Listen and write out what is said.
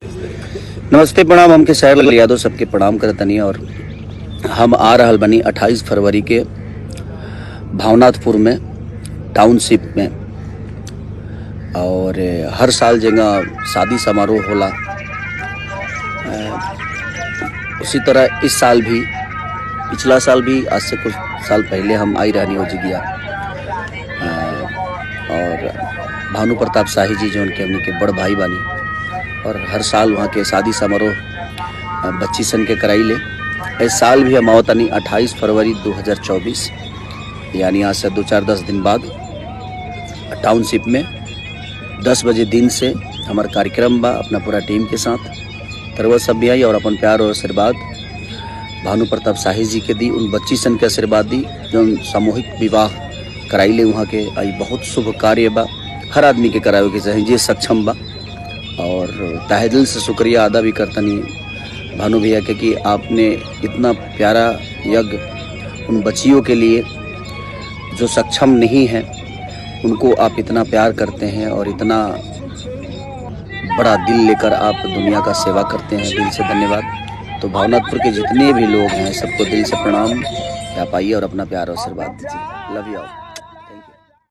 नमस्ते प्रणाम। हमके शहर लाल यादव सबके प्रणाम करतनी और हम आ रहल बनी 28 फरवरी के भावनाथपुर में टाउनशिप में। और हर साल जगह शादी समारोह होला, उसी तरह इस साल भी, पिछला साल भी, आज से कुछ साल पहले हम आई रहनी हो जगिया। और भानु प्रताप शाही जी जो उनके हमने के बड़ भाई बानी, और हर साल वहाँ के शादी समारोह बच्ची सन के कराई ले। इस साल भी हम आवतनी 28 फरवरी 2024, यानी आज से 2-4-10 दिन बाद टाउनशिप में 10 बजे दिन से हमारा कार्यक्रम बा अपना पूरा टीम के साथ। तरवा सब भी आई और अपन प्यार और आशीर्वाद भानु प्रताप शाही जी के दी, उन बच्ची सन के आशीर्वाद दी जो सामूहिक विवाह कराई ले। वहाँ के आई बहुत शुभ कार्य बा, हर आदमी के करावे के चाहे जे सक्षम बा। और तहे दिल से शुक्रिया अदा भी करतनी भानु भैया के कि आपने इतना प्यारा यज्ञ उन बच्चियों के लिए जो सक्षम नहीं हैं, उनको आप इतना प्यार करते हैं और इतना बड़ा दिल लेकर आप दुनिया का सेवा करते हैं। दिल से धन्यवाद। तो भावनाथपुर के जितने भी लोग हैं सबको दिल से प्रणाम। आप आइए और अपना प्यार और आशीर्वाद दीजिए। Love you all.